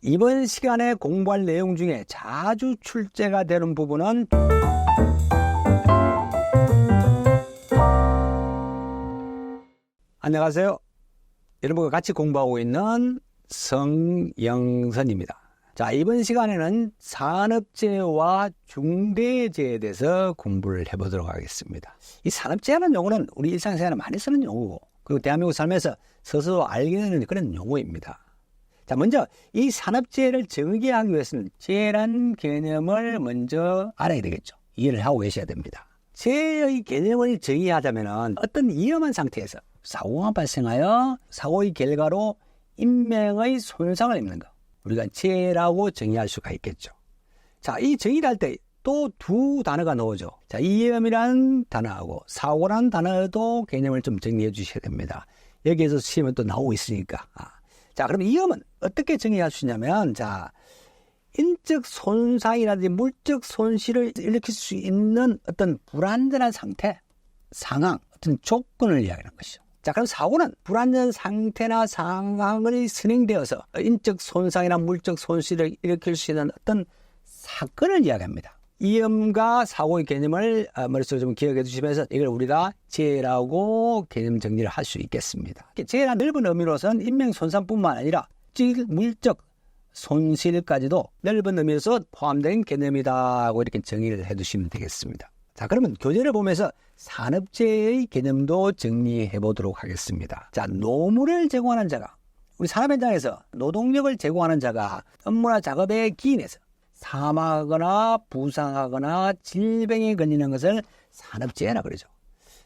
이번 시간에 공부할 내용 중에 자주 출제가 되는 부분은 안녕하세요. 여러분과 같이 공부하고 있는 성영선입니다. 자, 이번 시간에는 산업재해와 중대재해에 대해서 공부를 해보도록 하겠습니다. 이 산업재해라는 용어는 우리 일상생활에 많이 쓰는 용어고, 그리고 대한민국 살면서 스스로 알게 되는 그런 용어입니다. 자, 먼저 이 산업재해를 정의하기 위해서는 재해라는 개념을 먼저 알아야 되겠죠. 이해를 하고 계셔야 됩니다. 재해의 개념을 정의하자면 어떤 위험한 상태에서 사고가 발생하여 사고의 결과로 인명의 손상을 입는 것, 우리가 재해라고 정의할 수가 있겠죠. 자, 이 정의를 할 때 또 두 단어가 나오죠. 자, 위험이라는 단어하고 사고라는 단어도 개념을 좀 정리해 주셔야 됩니다. 여기에서 시험은 또 나오고 있으니까. 자, 그럼 위험은 어떻게 정의할 수 있냐면, 자, 인적 손상이라든지 물적 손실을 일으킬 수 있는 어떤 불안전한 상태, 상황, 어떤 조건을 이야기하는 것이죠. 자, 그럼 사고는 불안전 상태나 상황을 선행되어서 인적 손상이나 물적 손실을 일으킬 수 있는 어떤 사건을 이야기합니다. 위험과 사고의 개념을 머릿속에 좀 기억해 두시면서 이걸 우리가 재해라고 개념 정리를 할 수 있겠습니다. 재해라는 넓은 의미로서는 인명 손상뿐만 아니라 물적 손실까지도 넓은 의미에서 포함된 개념이다고 이렇게 정의를 해 두시면 되겠습니다. 자, 그러면 교재를 보면서 산업재해의 개념도 정리해 보도록 하겠습니다. 자, 노무를 제공하는 자가, 우리 산업 현장에서 노동력을 제공하는 자가 업무나 작업에 기인해서 사망하거나 부상하거나 질병에 걸리는 것을 산업재해라 그러죠.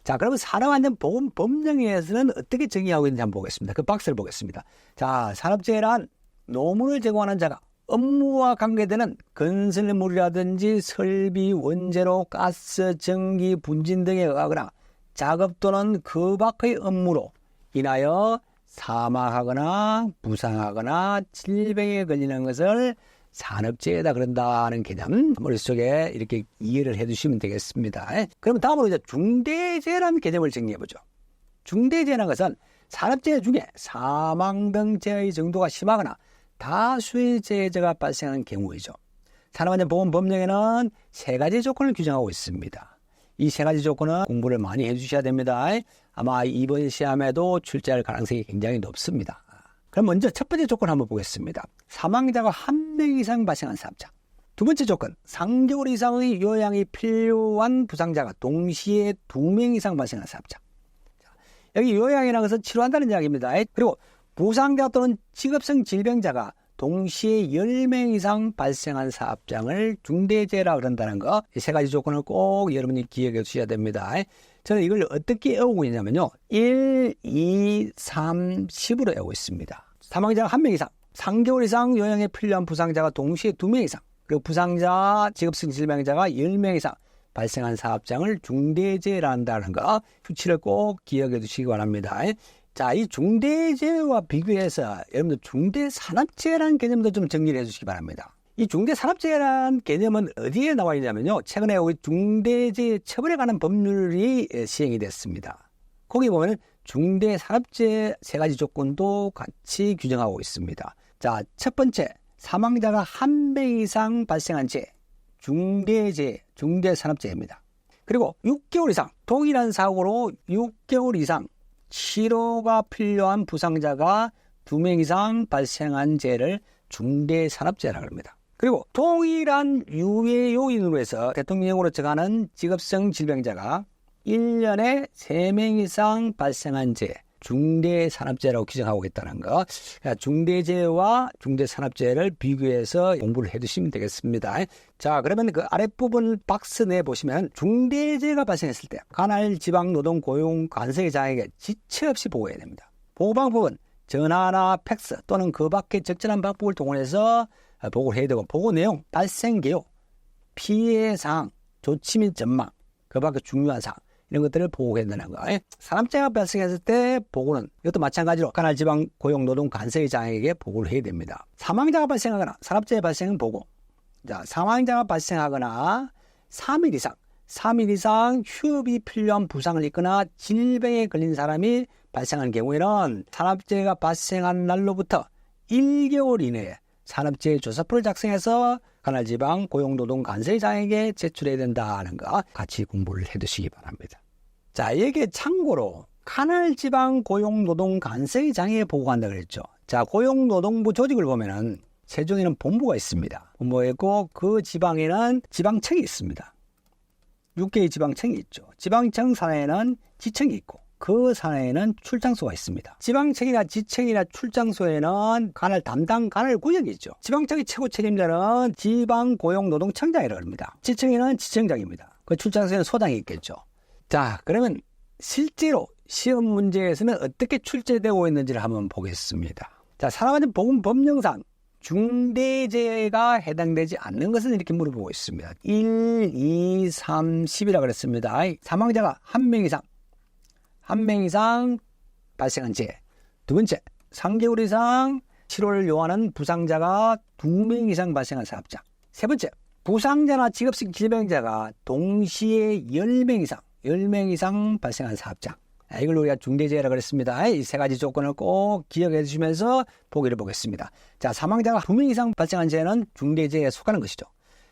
자, 그러면 산업안전보건법령에서는 어떻게 정의하고 있는지 한번 보겠습니다. 그 박스를 보겠습니다. 자, 산업재해란 노무를 제공하는 자가 업무와 관계되는 건설물이라든지 설비, 원재료, 가스, 전기, 분진 등에 의하거나 작업 또는 그 밖의 업무로 인하여 사망하거나 부상하거나 질병에 걸리는 것을 산업재해다 그런다는 개념 머릿속에 이렇게 이해를 해 두시면 되겠습니다. 그럼 다음으로 이제 중대재해라는 개념을 정리해 보죠. 중대재해라는 것은 산업재해 중에 사망 등 재해의 정도가 심하거나 다수의 재해가 발생하는 경우이죠. 산업안전보건법령에는 세 가지 조건을 규정하고 있습니다. 이 세 가지 조건은 공부를 많이 해주셔야 됩니다. 아마 이번 시험에도 출제할 가능성이 굉장히 높습니다. 그럼 먼저 첫 번째 조건 한번 보겠습니다. 사망자가 1명 이상 발생한 사업장. 두 번째 조건, 3개월 이상의 요양이 필요한 부상자가 동시에 2명 이상 발생한 사업장. 여기 요양이라는 것은 치료한다는 이야기입니다. 그리고 부상자 또는 직업성 질병자가 동시에 10명 이상 발생한 사업장을 중대재해라 그런다는 거, 이 세 가지 조건을 꼭 여러분이 기억해 주셔야 됩니다. 저는 이걸 어떻게 외우고 있냐면요, 1, 2, 3, 10으로 외우고 있습니다. 사망자가 1명 이상, 3개월 이상 요양에 필요한 부상자가 동시에 2명 이상, 그리고 부상자, 직업성 질병자가 10명 이상 발생한 사업장을 중대재해라 한다는 거, 수치를 꼭 기억해 두시기 바랍니다. 자, 이 중대재해와 비교해서 여러분들 중대산업재해라는 개념도 좀 정리를 해 주시기 바랍니다. 이 중대산업재해라는 개념은 어디에 나와 있냐면요, 최근에 우리 중대재해 처벌에 관한 법률이 시행이 됐습니다. 거기 보면 중대산업재해 세 가지 조건도 같이 규정하고 있습니다. 자, 첫 번째, 사망자가 1명 이상 발생한 재해, 중대재해, 중대산업재해입니다. 그리고 6개월 이상, 동일한 사고로 6개월 이상 치료가 필요한 부상자가 2명 이상 발생한 재해를 중대산업재해라고 합니다. 그리고 동일한 유해 요인으로 해서 대통령령으로 정하는 직업성 질병자가 1년에 3명 이상 발생한 재해, 중대산업재해라고 규정하고 있다는 거. 중대재해와 중대산업재해를 비교해서 공부를 해두시면 되겠습니다. 자, 그러면 그 아랫부분 박스 내에 보시면 중대재해가 발생했을 때 관할 지방 노동 고용 관세의 장에게 지체 없이 보고해야 됩니다. 보고 방법은 전화나 팩스 또는 그 밖의 적절한 방법을 동원해서 보고를 해야 되고, 보고 내용, 발생 개요, 피해 사항, 조치 및 전망, 그 밖의 중요한 사항, 이런 것들을 보고해야 되는 거. 산업재해가 발생했을 때 보고는 이것도 마찬가지로 관할 지방 고용 노동 관세의 장에게 보고를 해야 됩니다. 사망자가 발생하거나 산업재해 발생은 보고, 자, 사망자가 발생하거나 3일 이상 휴업이 필요한 부상을 입거나 질병에 걸린 사람이 발생한 경우에는 산업재해가 발생한 날로부터 1개월 이내에 산업재해 조사표를 작성해서 관할지방 고용노동관세청에게 제출해야 된다는 거 같이 공부를 해두시기 바랍니다. 자, 여기에 참고로 관할지방 고용노동관세청에 보고한다 그랬죠. 자, 고용노동부 조직을 보면은 세종에는 본부가 있습니다. 본부가 있고 그 지방에는 지방청이 있습니다. 6개의 지방청이 있죠. 지방청 산하에는 지청이 있고 그 산하에는 출장소가 있습니다. 지방청이나 지청이나 출장소에는 관할 담당 관할 구역이 있죠. 지방청의 최고 책임자는 지방고용노동청장이라고 합니다. 지청에는 지청장입니다. 그 출장소에는 소장이 있겠죠. 자, 그러면 실제로 시험 문제에서는 어떻게 출제되고 있는지를 한번 보겠습니다. 자, 산업안전보건법령상 중대재해가 해당되지 않는 것은 이렇게 물어보고 있습니다. 1, 2, 3, 10이라고 그랬습니다. 사망자가 한 명 이상 발생한 재해. 두 번째, 3개월 이상 치료를 요하는 부상자가 2명 이상 발생한 사업장. 세 번째, 부상자나 직업식 질병자가 동시에 10명 이상 발생한 사업장. 이걸 우리가 중대재해라고 그랬습니다. 이 세 가지 조건을 꼭 기억해 주시면서 보기를 보겠습니다. 자, 사망자가 2명 이상 발생한 재해는 중대재해에 속하는 것이죠.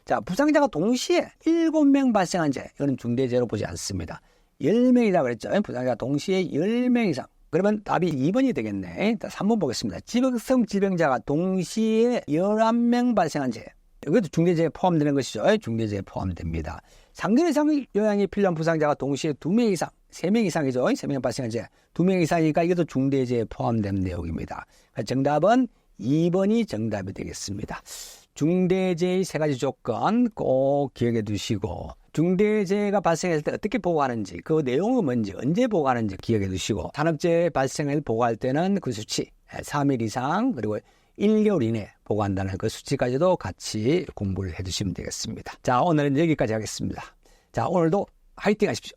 자, 부상자가 동시에 7명 발생한 재해, 이거는 중대재해로 보지 않습니다. 10명이라고 그랬죠. 부상자가 동시에 10명 이상. 그러면 답이 2번이 되겠네. 자, 3번 보겠습니다. 직업성 질병자가 동시에 11명 발생한 재해. 이것도 중대재해에 포함되는 것이죠. 중대재해에 포함됩니다. 3개월 이상 요양이 필요한 부상자가 동시에 2명 이상, 3명 이상이죠. 3명 발생한 재해. 2명 이상이니까 이것도 중대재해에 포함된 내용입니다. 정답은 2번이 정답이 되겠습니다. 중대재해의 세 가지 조건 꼭 기억해 두시고 중대재해가 발생했을 때 어떻게 보고하는지 그 내용은 뭔지 언제 보고하는지 기억해 두시고 산업재해 발생을 보고할 때는 그 수치 3일 이상 그리고 1개월 이내 보고한다는 그 수치까지도 같이 공부를 해 두시면 되겠습니다. 자, 오늘은 여기까지 하겠습니다. 자, 오늘도 화이팅 하십시오.